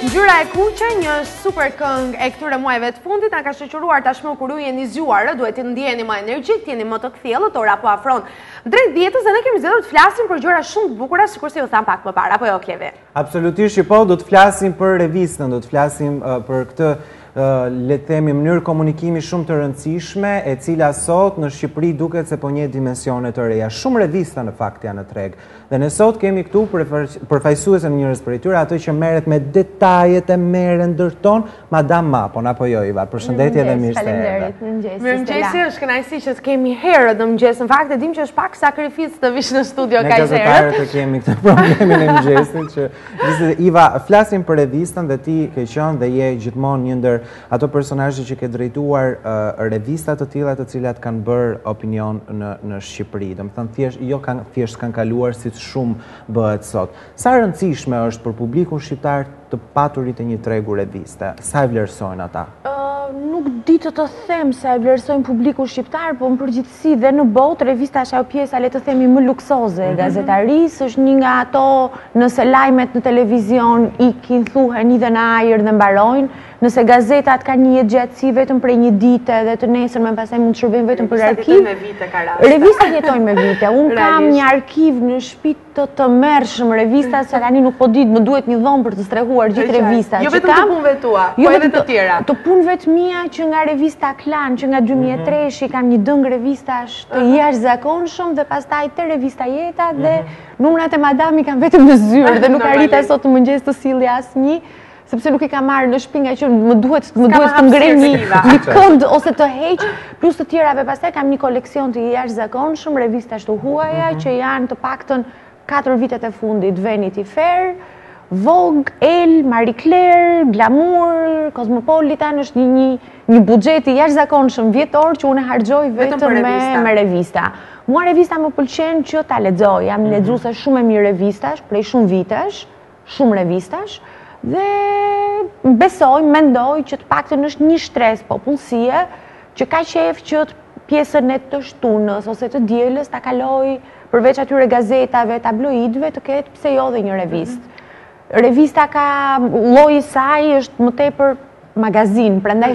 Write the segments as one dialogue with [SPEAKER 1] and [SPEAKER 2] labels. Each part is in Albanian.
[SPEAKER 1] Ngjyra e kuqe, një super këngë e këtyre muajve të fundit, na ka shoqëruar tashmë kur ju jeni zgjuar, duhet të ndjeni më energjik, jeni më të kthjellët, ora po afron drejt dietës dhe ne kemi zgjedhur të flasim për gjëra shumë të bukura, sikurse ju tham pak më parë, apo jo Klevi?
[SPEAKER 2] Absolutisht, po, do të flasim për revistën, do të flasim për këtë le të themi mënyrë komunikimi shumë të rëndësishme, e cila sot në Shqipëri duket se po njeh dimensione të reja. Shumë revista në fakt janë në treg. Dhe ne sot kemi këtu përfaqësuese në njërës për tyre, ato që merret me detajet e merren ndërton Madam Mapon, apo jo Iva? Përshëndetje dhe mirë se erdhe.
[SPEAKER 1] Mirëmëngjes, është kënaqësi që të kemi herët në mëngjes. Në fakt e dim që është pak sakrificë të vish në studio kaq herët.
[SPEAKER 2] Ne gazetarët të kemi këtë problemin e mëngjesit që Iva, flasim për revistën dhe ti ke qenë dhe je gjithmonë një ndër ato personazhe që ke drejtuar revista të tilla të cilat kanë bërë opinion në Shqipëri. Domethënë thjesht kanë kaluar siç shumë bëhet sot. Sa rëndësishme është për publikun shqiptar të paturit e një tregu reviste? Sa e vlerësojnë ata?
[SPEAKER 3] Nuk di të them se e vlerësojnë publiku shqiptar, po në përgjithësi dhe në botë, revista është ajo pjesa, le të themi, më luksoze e gazetarisë, është një nga ato nëse lajmet në televizion ikin, thuhen, i dhe në ajër dhe mbarojnë, nëse gazetat ka një gjatësi vetëm prej një dite dhe të nesërmen pastaj mund të shërbejnë vetëm për arkiv. Revistat jetojnë me vite. Unë kam një arkiv në shtëpi të tmerrshëm revista, se tani nuk po di, më duhet një dhomë për të strehuar gjithë revistat.
[SPEAKER 1] Jo vetëm të punëve tua, po edhe të tjera.
[SPEAKER 3] Të punëve të mia që nga revista Klan, që nga 2003 kam një dëngë revistash të jashtëzakonshëm dhe pastaj te revista Jeta dhe numrat e madami kam vetëm në zyrë dhe nuk arrita sot të mëngjes të sillja asnjë, sepse nuk i ka marrë në shtëpi nga që më duhet të ngrej një kënd ose të heq, plus të tjerave. Pastaj kam një koleksion të jashtëzakonshëm revistash të huaja që janë të paktën 4 vitet e fundit: Vanity Fair, Vogue, Elle, Marie Claire, Glamour, Cosmopolitan. Është një buxhet i jashtëzakonshëm vjetor që unë harxoj vetëm me revista. Mua revista më pëlqen që ta lexoj. Jam lexuese shumë e mirë revistash, prej shumë vitesh, shumë revistash. Dhe besoj, mendoj që të paktën është një shtresë popullsie që ka qef që pjesën e të shtunës ose të dielës ta kaloj përveç atyre gazetave, tabloidëve, të ketë pse jo dhe një revistë. Revista ka lloji i saj, është më tepër magazin, prandaj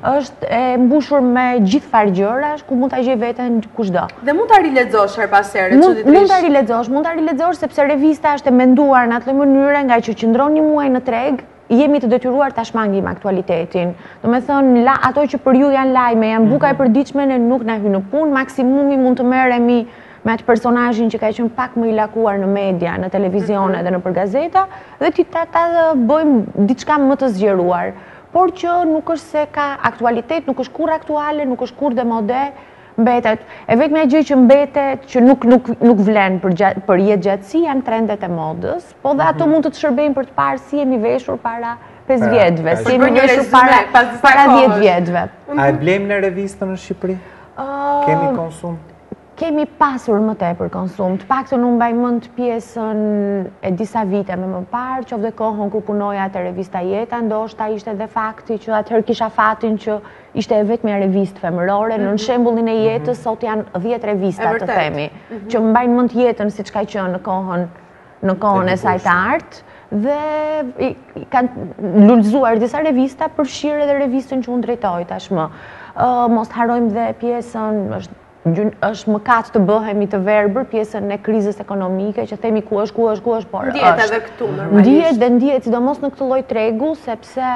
[SPEAKER 3] është e mbushur me gjithë farë gjërash ku mund ta gjej veten kushdo.
[SPEAKER 1] Dhe mund ta rilexosh her pas here
[SPEAKER 3] çuditërisht. Mund ta rilexosh sepse revista është e menduar në atë mënyrë nga që qëndron një muaj në treg, jemi të detyruar ta shmangim aktualitetin. Domethënë, ato që për ju janë lajme, janë buka e përditshme, ne nuk na hyn në punë, maksimumi mund të merremi me atë personazhin që ka qenë pak më i lakuar në media, në televizion dhe nëpër gazeta, dhe ta bëjmë diçka më të zgjeruar. Por që nuk është se ka aktualitet, nuk është kur aktuale, nuk është kur demode, mbetet. E vetmja gjë që mbetet, që nuk vlen për jetë gjatësi, janë trendet e modës, po dhe ato mund të të shërbejnë për të parë si jemi veshur para 5 vjetëve, si jemi veshur para 10 vjetëve.
[SPEAKER 2] A e blejmë në revistën në Shqipëri? Kemi konsum?
[SPEAKER 3] Kemi pasur më tepër konsum, të paktën unë mbaj mend pjesën e disa vite më parë, qoftë kohën kur punoja te revista Jeta, ndoshta ishte edhe fakti që atëherë kisha fatin që ishte e vetmja revistë femërore, në shembullin e Jetës sot janë 10 revista të themi, që mbajnë mend Jetën siç ka qenë në kohën e saj të artë, dhe kanë lulëzuar disa revista, përfshirë edhe revistën që unë drejtoj tashmë. Mos harrojmë dhe pjesën, është mëkat të bëhemi të verbër, pjesën e krizës ekonomike, që themi ku është, por
[SPEAKER 1] ndihet edhe këtu normalisht.
[SPEAKER 3] Ndihet sidomos në këtë lloj tregu, sepse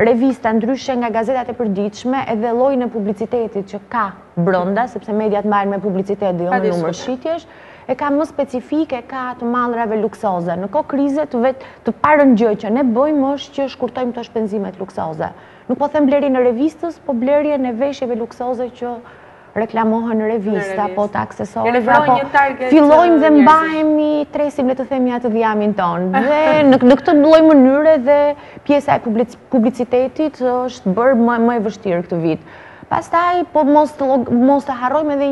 [SPEAKER 3] revista ndryshe nga gazetat e përditshme edhe llojin e publicitetit që ka brenda, sepse mediat mbajnë me publicitet dhe jo me numër shitjesh, e ka më specifike, ka të mallrave luksoze. Në kohë krize të parën gjë që ne bëjmë është që shkurtojmë të shpenzimet luksoze. Nuk po them blerjen e revistës, po blerjen e veshjeve luksoze që reklamohen në revista, po të aksesorë, po fillojmë dhe mbajmë, tresim, le të themi, atë dhjamin tonë. Dhe në këtë lloj mënyre dhe pjesa e publicitetit është bërë më e vështirë këtë vit. Pastaj, po mos të harrojmë edhe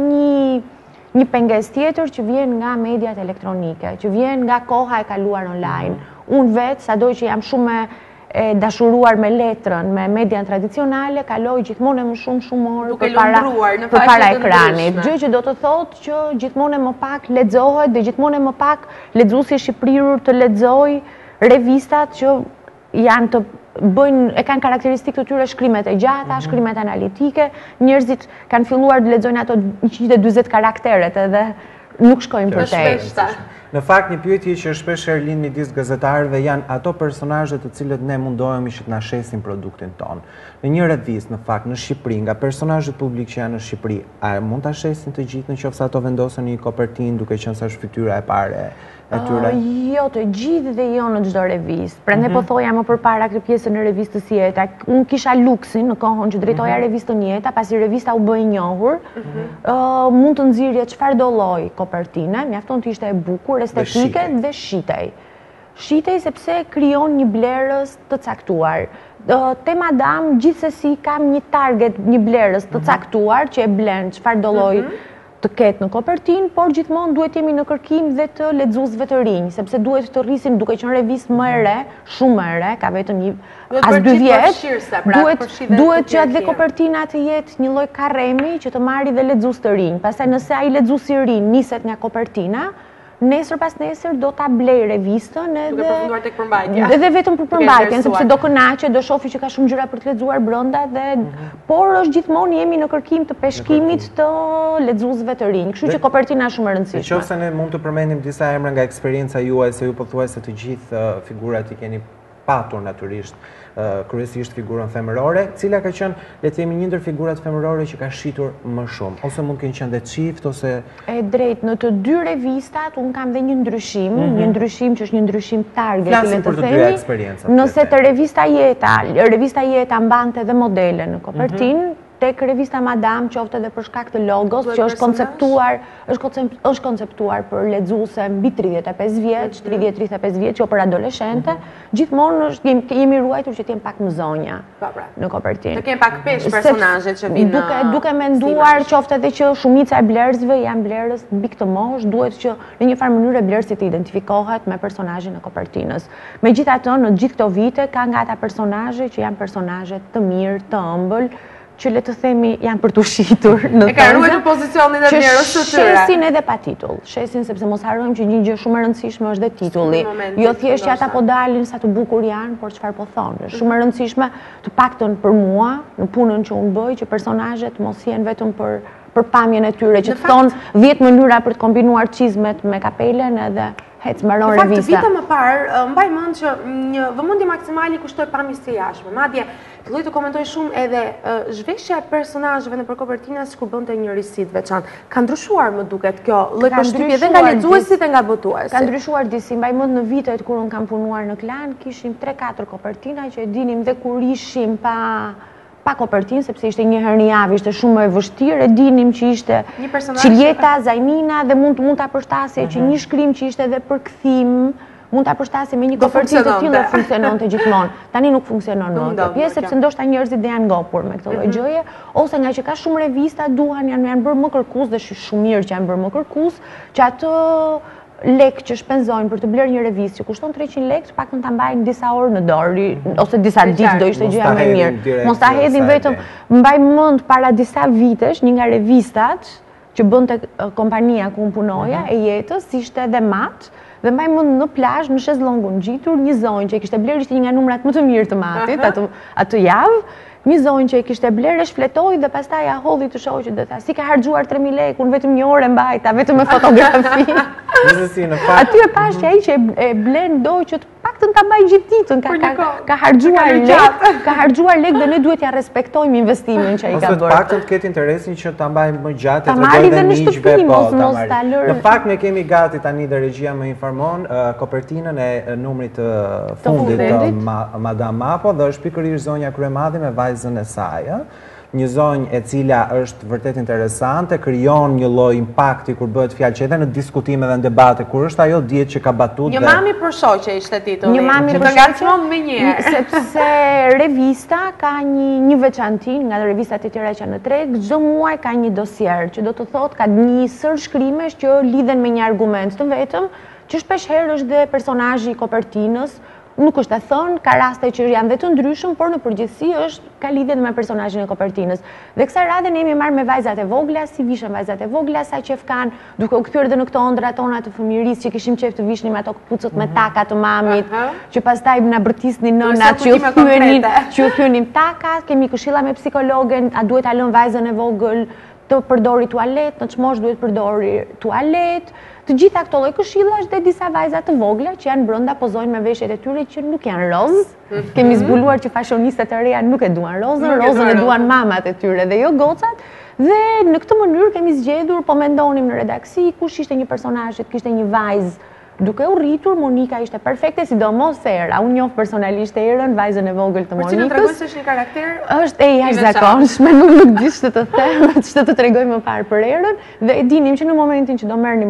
[SPEAKER 3] një pengesë tjetër që vjen nga mediat elektronike, që vjen nga koha e kaluar online. Unë vetë, sado që jam shumë e dashuruar me letrën, me median tradicionale, kaloj gjithmonë e më shumë orë për para ekranit. Gjë që do të thotë që gjithmonë e më pak lexohet dhe gjithmonë e më pak lexuesi shqipërirur të lexoj revistat që janë të bëjnë, e kanë karakteristikë të tyre shkrimet e gjata, shkrimet analitike, njerëzit kanë filluar të lexojnë ato 140 karakteret edhe nuk shkojnë për te.
[SPEAKER 2] Në fakt, një pyetje që shpesh lind midis gazetarëve janë ato personazhe të cilët ne mundohemi që të na shesin produktin ton. Në një revistë, në fakt, në Shqipëri, nga personazhet publik që janë në Shqipëri, a mund ta shesin të gjithë nëse ato vendosen në një kopertinë duke qenë se është fytyra e parë e tyre?
[SPEAKER 3] Jo, të gjithë dhe jo në çdo revistë. Prandaj po thoja më përpara këtë pjesën e revistës Jeta. Unë kisha luksin në kohën që drejtoja revistën Jeta, pasi revista u bë e njohur, mund të nxirje çfarëdo lloj kopertine, mjafton të ishte e bukur, estetike dhe shitej. Shitej sepse krijon një blerës të caktuar. Te madam, gjithsesi kam një target, një blerës të caktuar që e blen çfarëdo lloj të ketë në kopertinë, por gjithmonë duhet jemi në kërkim dhe të lexuesve të rinj, sepse duhet të rrisim duke qenë revistë më e re, shumë më e re, ka vetëm as 2 vjet, duhet që atë kopertina të jetë një lloj karremi që të marrë dhe lexues të rinj. Pastaj nëse ai lexues i ri niset nga kopertina, nesër pas nesër do ta blej revistën edhe vetëm për përmbajtjen, sepse do kënaqet, do shohë që ka shumë gjëra për të lexuar brenda por është gjithmonë jemi në kërkim të peshkimit të lexuesve të rinj. Kështu që kopertina është shumë e rëndësishme.
[SPEAKER 2] Nëse ne mund të përmendim disa emra nga eksperienca juaj, se ju pothuajse të gjithë figurat i keni patur natyrisht, kryesisht figurën femërore, cila ka qenë, le të themi, një ndër figurat femërore që ka shitur më shumë, ose mund të kenë qenë dhe çift ose
[SPEAKER 3] drejt, në të dy revistat un kam dhe një ndryshim që është një ndryshim target,
[SPEAKER 2] flasim për të dyja eksperiencat.
[SPEAKER 3] Nëse të revista Jeta mbante dhe modele në kopertinë, tek revista Madam, qoftë edhe për shkak të logos, që është konceptuar për lexuese mbi 35 vjeç, 30-35 vjeç, jo për adoleshente, gjithmonë jemi ruajtur që të jenë pak më zonja në kopertinë.
[SPEAKER 1] Të kenë pak pesh personazhet që vinë.
[SPEAKER 3] Duke menduar qoftë edhe që shumica e blerësve janë blerës mbi këtë moshë, duhet që në një farë mënyrë blerësi të identifikohet me personazhin e kopertinës. Megjithatë, në gjithë këto vite ka nga ata personazhe që janë personazhe të mirë, të ëmbël, që le të themi janë për të shitur në
[SPEAKER 1] e ka ruajtur pozicionin e njerëz të tyre.
[SPEAKER 3] Shesin edhe pa titull. Shesin sepse mos harrojmë që një gjë shumë e rëndësishme është dhe titulli. Jo thjesht që ata po dalin sa të bukur janë, por çfarë po thonë. Është shumë e rëndësishme, të paktën për mua, në punën që unë bëj, që personazhet mos jenë vetëm për pamjen e tyre, që të thonë 10 mënyra për të kombinuar çizmet me kapelen edhe mbaron revista.
[SPEAKER 1] Në fakt, vite më parë, mbaj mend që një vëmendje maksimale kushtoi pamjes së jashtme. Madje filloi të komentoj shumë edhe zhveshja e personazheve nëpër kopertina sikur bënte një risi të veçantë. Ka ndryshuar, më duket, kjo lloj përshtypje edhe nga lexuesit dhe nga botuesit.
[SPEAKER 3] Ka ndryshuar disi. Mbaj mend në vitet kur un kam punuar në Klan, kishim 3-4 kopertina që e dinim dhe kur ishim pa kopertinë, sepse ishte një herë në javë, ishte shumë e vështirë, e dinim që ishte Qiljeta, Zajmina dhe mund ta përshtasje që një shkrim që ishte edhe për kthim, mund ta përshtasje me një kopertinë të tillë funksiononte gjithmonë. Tani nuk funksionon më kjo pjesë, sepse ndoshta njerëzit dhe janë ngopur me këtë lloj gjëje, ose nga që ka shumë revista janë bërë më kërkues dhe shumë mirë që janë bërë më kërkues, që atë lek që shpenzojnë për të blerë një revistë që kushton 300 lekë, paktën ta mbajnë disa orë në dorë ose disa ditë do ishte gjëja më mirë. Mos ta hedhin vetëm. Mbaj mend para disa vitesh një nga revistat që bënte kompania ku unë punoja e Jetës, ishte edhe mat, dhe mbaj mend në plazh në shezllongun ngjitur një zonjë që e kishte blerë, ishte një nga numrat më të mirë të matit atë javë. Një zonjë që e kishte blerë e shfletoi dhe pastaj ja hodhi të shohë që do ta si ka harxuar 3000 lekë, unë vetëm një orë mbajta, vetëm me fotografi. Aty e pash që ai që e blen doj që të paktën ta mbaj gjithë ditën, ka harxuar lekë dhe ne duhet ja respektojmë investimin që ai ka bërë.
[SPEAKER 2] Ose të paktën të ketë interesin që ta mbajmë më gjatë, të tregojë dhe miqve ta marrë. Në fakt ne kemi gati tani dhe regjia më informon kopertinën e numrit të fundit të Madam Mapo dhe është pikërisht zonja Kryemadhi me vajzën e saj. Një zonjë e cila është vërtet interesante, krijon një lloj impakti kur bëhet fjalë që edhe në diskutime dhe në debate, kur është ajo dihet që ka batut.
[SPEAKER 1] Një mami për shoqe ishte titulli.
[SPEAKER 3] Një mami për shoqe
[SPEAKER 1] më njëherë.
[SPEAKER 3] Sepse revista ka një veçanti nga revistat e tjera që janë në treg, çdo muaj ka një dosier, që do të thotë ka një sër shkrimesh që lidhen me një argument të vetëm, që shpesh herë është dhe personazhi i kopertinës, nuk është e thënë, ka raste që janë dhe të ndryshëm, por në përgjithësi ka lidhje me personazhin e kopertinës. Dhe kësaj radhe ne jemi marrë me vajzat e vogla, si vishën vajzat e vogla, sa qef kanë, duke u kthyer edhe në këto ëndra tona të fëmijërisë që kishim qef të vishnim ato këpucët me taka të mamit, që pastaj na bërtisnin nënat që u thyenin taka, kemi këshilla me psikologen, a duhet ta lëm vajzën e vogël të përdori tualet, në çmosh duhet përdori tualet. Të gjitha këto lloj këshillash dhe disa vajza të vogla që janë brenda pozojnë me veshjet e tyre që nuk janë roz. Kemi zbuluar që fashionistat e reja nuk e duan rozën, rozën e duan mamat e tyre dhe jo gocat. Dhe në këtë mënyrë kemi zgjedhur, po mendonim në redaksi, kush ishte një personazh që kishte një vajzë duke u rritur. Monika ishte perfekte, sidomos Era. Unë njoh personalisht Erën, vajzën e vogël të Monikës.
[SPEAKER 1] Për që në tregoj se është një karakter?
[SPEAKER 3] Është e jashtëzakonshme, nuk di ç'të të them, ç'të të tregoj më parë për Erën. Dhe e dinim që në momentin që do merrni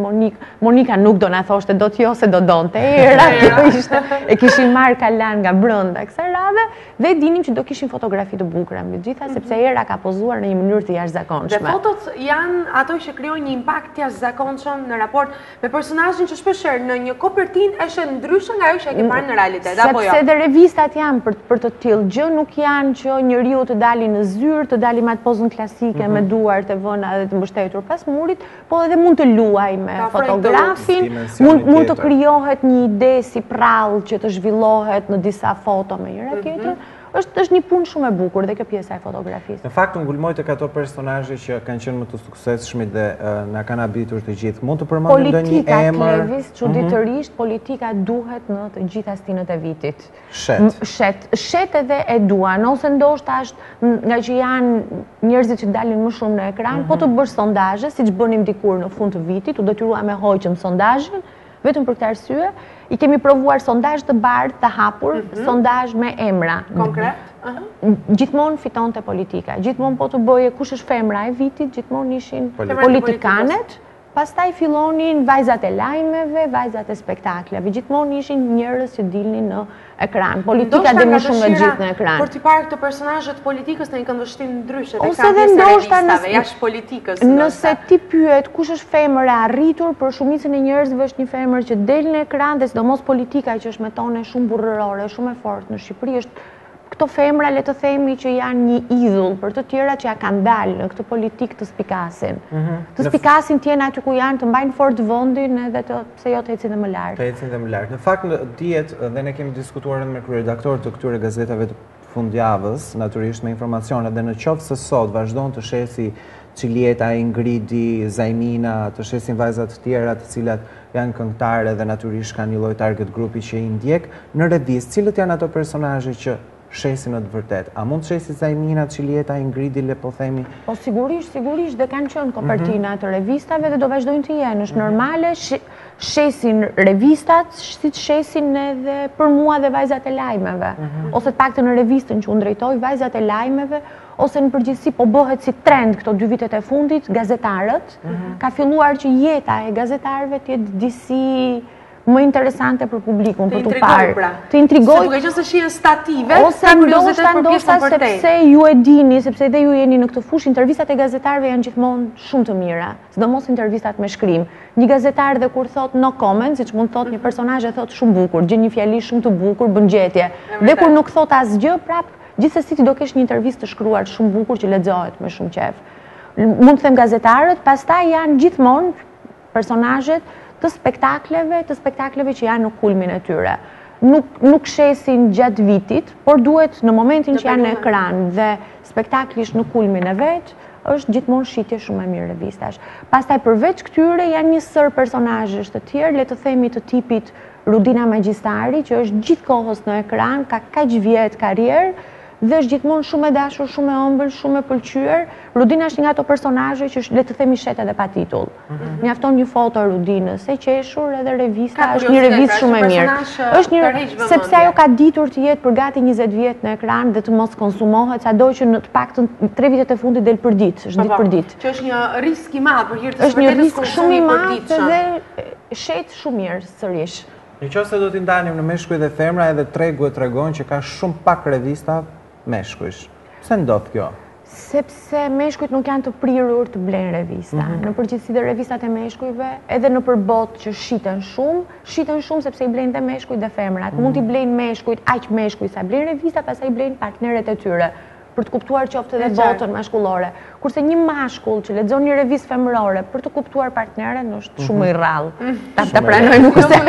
[SPEAKER 3] Monika nuk do na thoshte dot jo se do donte Era. Kjo ishte, e kishin marrë kalan nga brenda kësaj radhe dhe e dinim që do kishin fotografi të bukura mbi gjitha, sepse Era ka pozuar në një mënyrë të jashtëzakonshme.
[SPEAKER 1] Dhe fotot janë ato që krijojnë një impakt të jashtëzakonshëm në raport me personazhin që shpeshherë në një kopertinë është ndryshe nga ajo që e ke parë në realitet, apo jo?
[SPEAKER 3] Sepse dhe revistat janë për të tillë gjë, nuk janë që njeriu të dali në zyrë, të dali me atë pozën klasike me duart e vëna dhe të mbështetur pas murit, po edhe mund të luaj me fotografin, mund të krijohet një ide si prallë që të zhvillohet në disa foto me njëra tjetrën. Është një punë shumë e bukur dhe kjo pjesa e fotografisë.
[SPEAKER 2] Në fakt, ngulmoj tek ato personazhe që kanë qenë më të suksesshëm dhe na kanë habitur të gjithë. Mund të përmendim ndonjë emër?
[SPEAKER 3] Politika, Klevis, çuditërisht, politika duhet në të gjitha stinët e vitit. Shet edhe e duan, ose ndoshta është nga që janë njerëzit që dalin më shumë në ekran, po të bësh sondazhe, siç bënim dikur në fund të vitit, u detyruam me hoqëm sondazhin, vetëm për këtë arsye, i kemi provuar sondazh të bardhë, të hapur, sondazh me emra.
[SPEAKER 1] Konkret?
[SPEAKER 3] Gjithmonë fitonte politika. Gjithmonë po të bëje kush është femra e vitit, gjithmonë ishin politikanet. Pastaj fillonin vajzat e lajmeve, vajzat e spektakleve. Gjithmonë ishin njerëz që dilnin në ekran. Politika dhe më shumë nga gjithë në ekran.
[SPEAKER 1] Por ti parë këto personazhe të politikës në një këndvështrim ndryshe të
[SPEAKER 3] ose edhe ndoshta
[SPEAKER 1] jashtë politikës.
[SPEAKER 3] Nëse ti pyet kush është femër e arritur, për shumicën e njerëzve është një femër që del në ekran dhe sidomos politika që është metone shumë burrërore, shumë e fortë në Shqipëri është këto femra, le të themi që janë një idhull për të tjera që ja kanë dalë në këtë politikë të spikasin. Të spikasin tjenë aty ku janë, të mbajnë fort vendin edhe pse jo të ecin dhe më larg.
[SPEAKER 2] Të ecin dhe më larg. Në fakt dihet dhe ne kemi diskutuar me kryeredaktorët të këtyre gazetave të fundjavës, natyrisht me informacione, dhe në qoftë se sot vazhdon të shesi Cilieta, Ingridi, Zajmina, të shesin vajzat të tjera të cilat janë këngëtare dhe natyrisht kanë një lloj target grupi që i ndjek, në revistë, cilët janë ato personazhe që shesin në të vërtet? A mund të shesi Zajmina, Cilieta, Ingridi, le po themi?
[SPEAKER 3] Po sigurisht dhe kanë qenë kopertina të revistave dhe do vazhdojnë të jenë. Është normale, shesin revistat, si të shesin edhe për mua dhe vajzat e lajmeve. Ose të paktën në revistën që unë drejtoj, vajzat e lajmeve, ose në përgjithësi po bëhet si trend këto 2 vitet e fundit, gazetarët. Ka filluar që jeta e gazetarëve të jetë disi më interesante për publikun, për të parë. Të intrigoj.
[SPEAKER 1] Se duke qenë se shihen stative,
[SPEAKER 3] ose ndoshta sepse ju e dini, sepse edhe ju jeni në këtë fushë, intervistat e gazetarëve janë gjithmonë shumë të mira, sidomos intervistat me shkrim. Një gazetar dhe kur thot no comment, siç mund thot një personazh e thot shumë bukur, gjen një fjali shumë të bukur, bën gjetje. Dhe kur nuk thot asgjë, prap gjithsesi ti do kesh një intervistë të shkruar shumë bukur që lexohet me shumë qejf. Mund të them gazetarët, pastaj janë gjithmonë personazhet të spektakleve që janë në kulmin e tyre. Nuk shesin gjatë vitit, por duhet në momentin që janë në ekran dhe spektakli është në kulmin e vet, është gjithmonë shitje shumë e mirë revistash. Pastaj përveç këtyre janë një sër personazhesh të tjerë, le të themi të tipit Rudina Magjistari, që është gjithkohës në ekran, ka kaq vjet karrierë dhe është gjithmonë shumë e dashur, shumë e ëmbël, shumë e pëlqyer. Rudina është një nga ato personazhe që le të themi shet edhe pa titull. Mjafton një foto e Rudinës, e qeshur edhe revista është një revistë shumë e mirë. Është sepse ajo ka ditur të jetë për gati 20 vjet në ekran dhe të mos konsumohet, sado që në të paktën 3 vitet e fundit del për ditë, është ditë për ditë.
[SPEAKER 1] Që është një risk i madh për hir të
[SPEAKER 3] është një risk shumë i madh dhe shet shumë mirë sërish.
[SPEAKER 2] Nëse do t'i ndalim në meshkuj dhe femra, edhe tregu e tregon që ka shumë pak revista meshkujsh. Pse ndodh kjo?
[SPEAKER 3] Sepse meshkujt nuk janë të prirur të blenë revista. Në përgjithësi dhe revistat e meshkujve, edhe në përbot që shiten shumë sepse i blenë dhe meshkujt dhe femrat. Mund t'i blenë meshkujt, aq meshkujt sa blenë revista, pastaj i blenë partneret e tyre, për të kuptuar qoftë edhe botën mashkullore. Kurse një mashkull që lexon një revistë femërore për të kuptuar partneren është shumë i rrallë. Ta pranoj nuk është.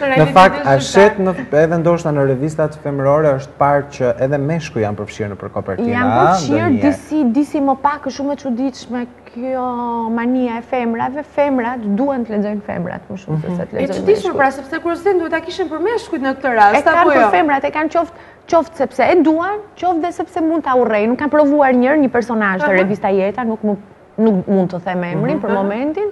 [SPEAKER 2] Në fakt, a shet edhe ndoshta në revistat femërore është parë që edhe meshkuj janë përfshirë në kopertina.
[SPEAKER 3] Janë përfshirë, disi më pak është shumë e çuditshme kjo mania e femrave. Femrat duhen të lexojnë femrat më shumë se sa të lexojnë meshkujt.
[SPEAKER 1] E çuditshme pra, sepse kuriozitetin duhet ta kishin për meshkujt në këtë rast,
[SPEAKER 3] apo jo? E kanë për femrat, e kanë qoftë sepse e duan, qoftë dhe sepse mund ta urrejnë. Nuk kanë provuar një personazh të revista Jeta, nuk mund të them emrin për momentin,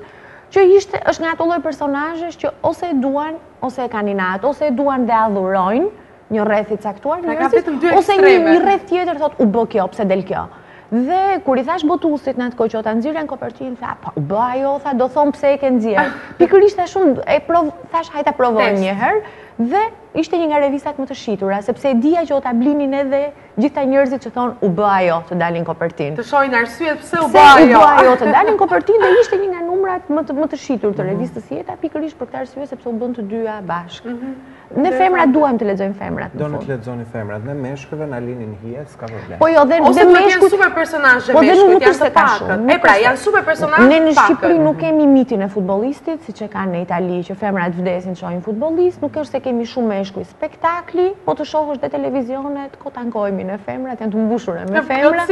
[SPEAKER 3] që është nga ato lloj personazhesh që ose e duan, ose e kanë inat, ose e duan dhe adhurojnë një rreth i caktuar njerëzit, ose një rreth tjetër thotë u bë kjo, pse del kjo. Dhe kur i thash botusit në atë kohë që ta nxirën kopertinë, tha, po u bë ajo, tha, do thon pse e ke nxjerr. Pikërisht thash hajta provojmë një herë. Dhe ishte një nga revistat më të shitura, sepse e dija që o ta blinin edhe gjitha njerëzit që thonë u bë ajo të dalin kopertinë.
[SPEAKER 1] Të shohin arsyet pse u bë ajo.
[SPEAKER 3] Pse u bë ajo të dalin kopertinë dhe ishte një nga numrat më të shitur të revistës Jeta, pikërisht për këtë arsye sepse u bën të dyja bashkë. Ne femrat duam të lexojmë femrat.
[SPEAKER 2] Do të lexoni femrat, ne meshkujve na linin hije, s'ka problem.
[SPEAKER 3] Po jo, dhe
[SPEAKER 1] meshkujt janë super personazhe, meshkujt janë të pakët. E pra, janë super personazhe.
[SPEAKER 3] Ne në Shqipëri nuk kemi mitin e futbollistit, siç e kanë në Itali, që femrat vdesin shohin futbollist, nuk është se kemi shumë meshkuj spektakli, po të shohësh dhe televizionet, ko tankojmë në femrat, janë të mbushura me femra.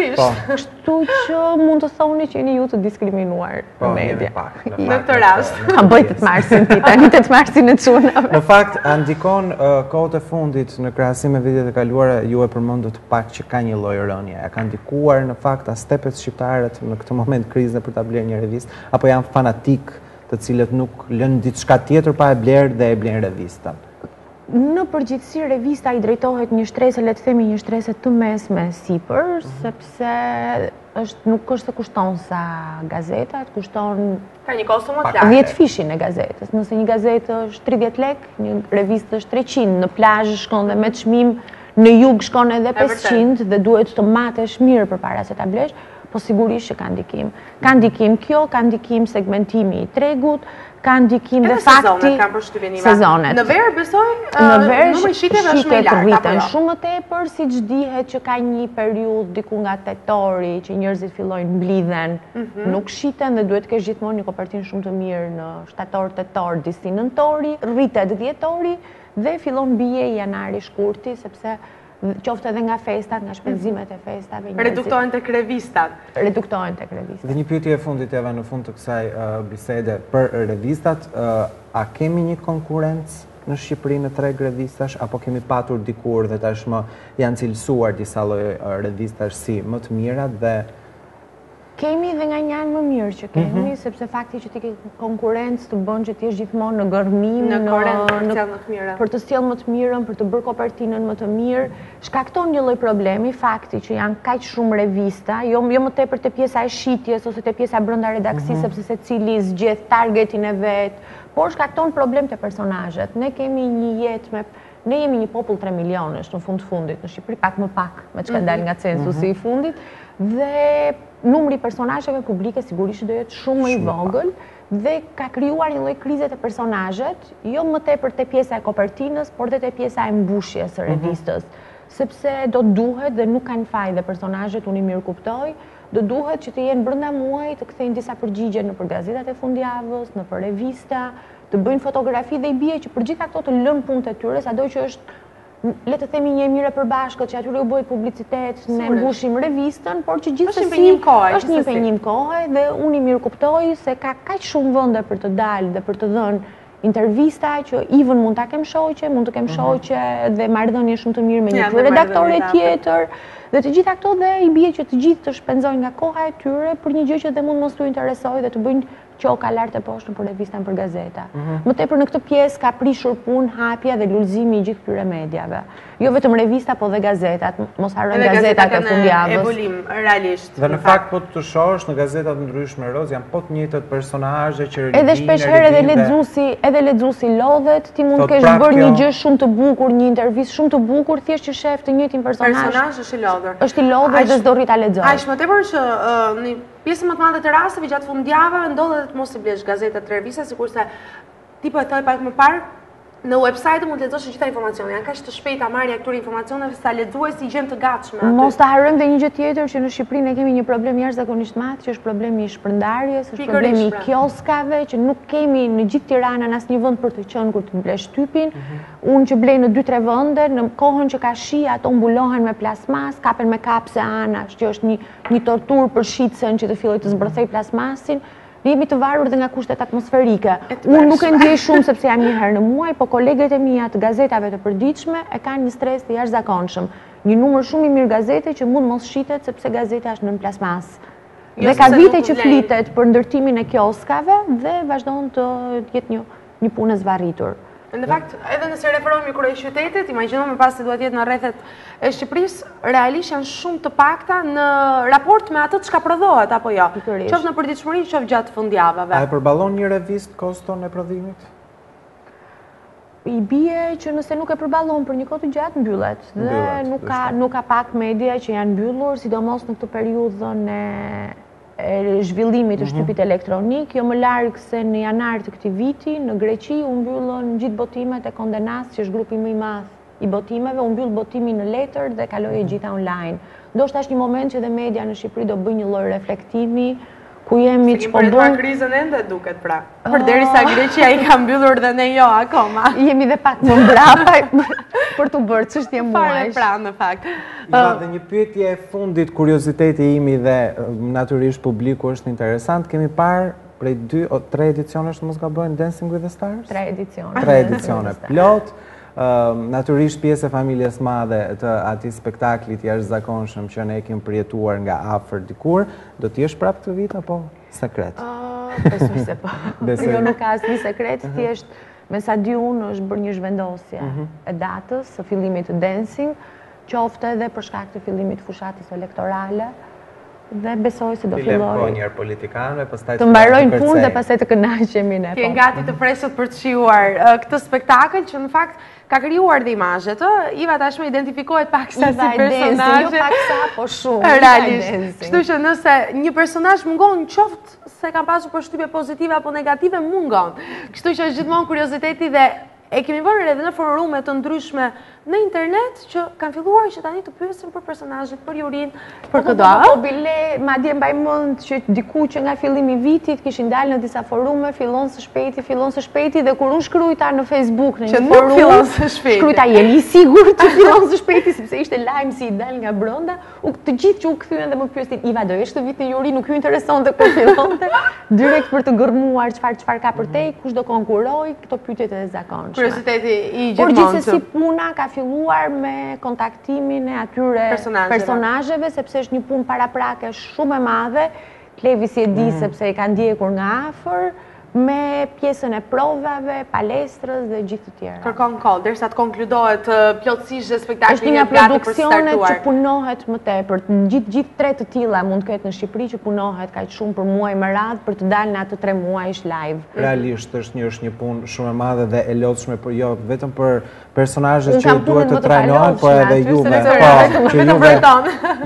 [SPEAKER 3] Kështu që mund të thoni që jeni ju të diskriminuar në media.
[SPEAKER 1] Në këtë rast.
[SPEAKER 3] Ta bëj 8 marsin ti, tani 8 marsin e çunave.
[SPEAKER 2] Në fakt, kohët e fundit në krahasim me vitet e kaluara ju e përmendët pak që ka një lloj rënje. A kanë ndikuar në fakt as tepet shqiptarët në këtë moment krizë për ta blerë një revistë, apo janë fanatik të cilët nuk lënë diçka tjetër pa e blerë dhe e blenë revistën?
[SPEAKER 3] Në përgjithësi revista i drejtohet një shtrese, le të themi një shtrese të mesme sipër, sepse nuk është se kushton sa gazetat, kushton
[SPEAKER 1] ka një kosto më të lartë.
[SPEAKER 3] 10 fishin e gazetës. Nëse një gazetë është 30 lek, një revistë është 300, në plazh shkon dhe me çmim, në jug shkon edhe 500 dhe duhet të matesh mirë përpara se ta blesh, po sigurisht që ka ndikim. Ka ndikim kjo, ka ndikim segmentimi i tregut, ka ndikim dhe fakti sezonet.
[SPEAKER 1] Në verë besoj, numri shitjeve është më i lartë.
[SPEAKER 3] Rriten shumë më tepër, siç dihet që ka një periudhë diku nga tetori që njerëzit fillojnë mblidhen, nuk shiten dhe duhet të kesh gjithmonë një kopertinë shumë të mirë në shtator, tetor, disi nëntori, rritet dhjetori dhe fillon bie janari shkurti, sepse qoftë edhe nga festat, nga shpenzimet e festave.
[SPEAKER 1] Reduktohen tek revistat.
[SPEAKER 3] Reduktohen tek revistat.
[SPEAKER 2] Dhe një pyetje e fundit Eva në fund të kësaj bisede për revistat, a kemi një konkurrencë në Shqipëri në treg revistash, apo kemi patur dikur dhe tashmë janë cilësuar disa lloj revistash si më të mirat dhe
[SPEAKER 3] kemi dhe nga një anë më mirë që kemi, sepse fakti që ti ke konkurrencë të bën që ti jesh gjithmonë në gërmim, për të sjellë më të mirën, për të bërë kopertinën më të mirë, shkakton një lloj problemi, fakti që janë kaq shumë revista, jo më tepër te pjesa e shitjes ose te pjesa brenda redaksisë, sepse secili zgjedh targetin e vet, por shkakton problem te personazhet. Ne kemi një jetë ne jemi një popull 3 milionësh në fundit në Shqipëri, pak më pak me çka dal nga censusi i fundit, dhe numri i personazheve publike sigurisht do jetë shumë më i vogël dhe ka krijuar një lloj krize te personazhet, jo më tepër te pjesa e kopertinës, por te pjesa e mbushjes së revistës, sepse do duhet dhe nuk kanë faj dhe personazhet unë i mirë kuptoj, do duhet që të jenë brenda muajit të kthejnë disa përgjigje nëpër gazetat e fundjavës, nëpër revista, të bëjnë fotografi dhe i bie që për gjitha këto të lënë punët e tyre, sado që është, le të themi, një mirë përbashkët që atyre u bëhet publicitet, ne mbushim revistën, por që gjithsesi është një impenjim kohe dhe unë i mirë kuptoj se ka kaq shumë vende për të dalë dhe për të dhënë intervista që even mund ta kem shoqe, mund të kem shoqe dhe marrëdhënie shumë të mirë me një redaktore tjetër. Dhe të gjitha këto dhe i bie që të gjithë të shpenzojnë nga koha e tyre për një gjë që dhe mund mos t'u interesojë dhe të bëjnë qoka lart e poshtë për revistën për gazeta. Më tepër në këtë pjesë ka prishur punë hapja dhe lulëzimi i gjithë këtyre mediave. Jo vetëm revista, po dhe gazetat, mos harrojmë gazetat e fundjavës.
[SPEAKER 1] Evolim, realisht.
[SPEAKER 2] Dhe në fakt, po të shohësh në gazetat ndryshme roz, janë po të njëjtët personazhe që rivinë.
[SPEAKER 3] Edhe shpeshherë edhe lexuesi lodhet, ti mund të kesh bërë një gjë shumë të bukur, një intervistë shumë të bukur, thjesht që shef të njëjtin
[SPEAKER 1] personazh është i lodhur.
[SPEAKER 3] Është i lodhur dhe s'do rrit ta lexoj.
[SPEAKER 1] Aq më tepër që në pjesën më të madhe të rasteve gjatë fundjavave ndodhet të mos i blesh gazetat të revista, sikurse ti po e thoj pak më parë. Në website mund të lexosh gjitha informacionet, janë kaq të shpejta marrja këtyre informacioneve sa lexuesi i gjen të gatshëm aty.
[SPEAKER 3] Mos ta harrojmë dhe një gjë tjetër që në Shqipëri ne kemi një problem jashtëzakonisht madh, që është problemi i shpërndarjes, është problemi i kioskave, që nuk kemi në gjithë Tiranën asnjë vend për të qenë kur të blesh typin. Unë që blej në 2-3 vende, në kohën që ka shi, ato mbulohen me plasmas, kapen me kapse anash, që është një torturë për shitsen që të filloj të zbërthej plasmasin. Ne jemi të varur dhe nga kushtet atmosferike. Unë nuk e ndjej shumë sepse jam një herë në muaj, po kolegët e mia të gazetave të përditshme e kanë një stres të jashtëzakonshëm. Një numër shumë i mirë gazete që mund mos shitet sepse gazeta është nën plasmas. Dhe ka vite që flitet për ndërtimin e kioskave dhe vazhdon të jetë një punë e zvarritur.
[SPEAKER 1] Në fakt, edhe nëse referohemi kryeqytetit, imagjinojmë pas se duhet jetë në rrethet e Shqipërisë, realisht janë shumë të pakta në raport me atë çka prodhohet apo jo. Qoftë në përditshmëri, qoftë gjatë fundjavave.
[SPEAKER 2] A e përballon një revistë koston e prodhimit?
[SPEAKER 3] I bie që nëse nuk e përballon për një kohë të gjatë mbyllet dhe nuk ka pak media që janë mbyllur, sidomos në këtë periudhën e zhvillimit të shtypit elektronik, jo më larg se në janar të këtij viti në Greqi u mbyllën gjithë botimet e Kondenas, që është grupi më i madh i botimeve, u mbyll botimi në letër dhe kaloi e gjitha online. Ndoshta është një moment që dhe media në Shqipëri do bëjë një lloj reflektimi ku jemi që po bën
[SPEAKER 1] krizën ende duket pra. Përderisa Greqia i ka mbyllur dhe ne jo akoma.
[SPEAKER 3] Jemi dhe pak më mbrapa për të bërë çështje muajsh.
[SPEAKER 1] Pra në fakt.
[SPEAKER 2] Dhe një pyetje e fundit, kurioziteti imi dhe natyrisht publiku është interesant. Kemi parë prej 2 o 3 edicionesh të mos gabojnë Dancing with the Stars?
[SPEAKER 3] 3 edicione.
[SPEAKER 2] 3 edicione plot. Natyrisht pjesë e familjes madhe të atij spektaklit jashtëzakonshëm që ne kemi përjetuar nga afër dikur, do të jesh prapë këtë vit apo sekret?
[SPEAKER 3] Besoj se po. Jo, nuk ka asnjë sekret, thjesht me sa di unë është bërë një zhvendosje e datës së fillimit të Dancing, qoftë edhe për shkak të fillimit të fushatës elektorale. Dhe besoj se do filloj
[SPEAKER 2] njerë politikanëve, pastaj
[SPEAKER 3] të mbarojnë punë dhe pastaj të kënaqemi ne.
[SPEAKER 1] Ke gati të presut për të shijuar këtë spektakël që në fakt ka krijuar dhe imazhet, Iva tashmë identifikohet paksa si personazh.
[SPEAKER 3] Jo paksa, po shumë.
[SPEAKER 1] Realisht. Kështu që nëse një personazh mungon, qoftë se ka pasur përshtypje pozitive apo negative, mungon. Kështu që është gjithmonë kurioziteti dhe e kemi vënë edhe në forume të ndryshme në internet që kanë filluar që tani të pyesin për personazhet, për Jurin, për këto.
[SPEAKER 3] Po bile, madje mbaj mend që diku që nga fillimi i vitit kishin dalë në disa forume, fillon së shpejti dhe kur unë shkruajta në Facebook në një forum,
[SPEAKER 1] fillon së shpejti.
[SPEAKER 3] Shkruajta jeni sigurt që fillon së shpejti sepse ishte lajm si i dal nga brenda, të gjithë që u kthyen dhe më pyesin Iva do jesh këtë vit në Juri, nuk ju interesonte kur fillonte, direkt për të gërmuar çfarë ka për te, kush do konkurroj, këto pyetje të zakonshme.
[SPEAKER 1] Kurioziteti i gjithmonë.
[SPEAKER 3] Por gjithsesi puna ka filluar me kontaktimin e atyre personazheve sepse është një punë paraprake shumë e madhe. Klevi si e di sepse i ka ndjekur nga afër me pjesën e provave, palestrës dhe gjithë të tjera.
[SPEAKER 1] Kërkon kohë derisa të konkludohet plotësisht dhe spektakli
[SPEAKER 3] është një produksionet që punohet më tepër. Gjithë 3 të tilla mund të ketë në Shqipëri që punohet kaq shumë për muaj me radhë për të dalë në atë 3 muajsh live.
[SPEAKER 2] Realisht është një punë shumë e madhe dhe e lodhshme për jo vetëm për personazhet që duhet të trajnohen, por edhe juve.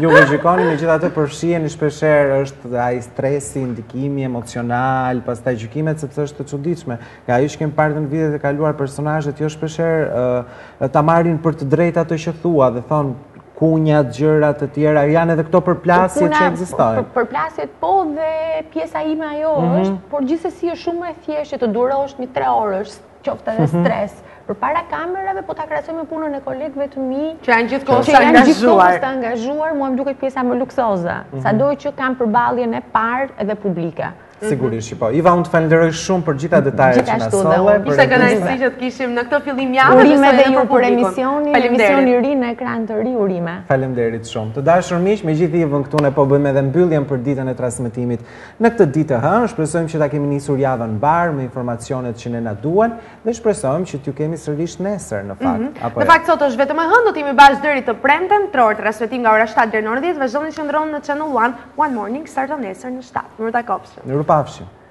[SPEAKER 2] Juve gjykoni, megjithatë përfshiheni shpeshherë është ai stresi, ndikimi emocional, pastaj gjykimet sepse është të çuditshme. Nga ajo që kemi parë në vitet e kaluar personazhet jo shpeshherë ta marrin për të drejtë ato që thua dhe thon kunjat, gjërat të tjera, janë edhe këto përplasje që ekzistojnë.
[SPEAKER 3] Përplasjet po dhe pjesa ime ajo është, por gjithsesi është shumë e thjeshtë të durosh një 3 orësh, qoftë edhe stres. Përpara kamerave, po ta krahasoj me punën e kolegëve të mi,
[SPEAKER 1] që janë gjithkohës të
[SPEAKER 3] angazhuar, mua më duket pjesa më luksoze, sado që kam përballjen e parë edhe publike.
[SPEAKER 2] Sigurisht, po. Iva, unë të falenderoj shumë për gjitha detajet që na solle.
[SPEAKER 1] Ishte kënaqësi që të kishim në këtë fillim javë.
[SPEAKER 3] Urime dhe ju për emisioni ri në ekran të ri, urime.
[SPEAKER 2] Faleminderit shumë. Të dashur miq, me gjithë Ivën këtu ne po bëjmë edhe mbylljen për ditën e transmetimit në këtë ditë të hënë. Shpresojmë që ta kemi nisur javën mbar me informacionet që ne na duan dhe shpresojmë që t'ju kemi sërish nesër në fakt.
[SPEAKER 1] Në fakt sot është vetëm e hënë, do të jemi bashkë deri të premten, 3 orë transmetim nga ora 7 deri në orën 10. Vazhdoni që ndronë në Channel 1, One Morning starton nesër në 7. Mirupafshim.
[SPEAKER 2] Mirupafshim.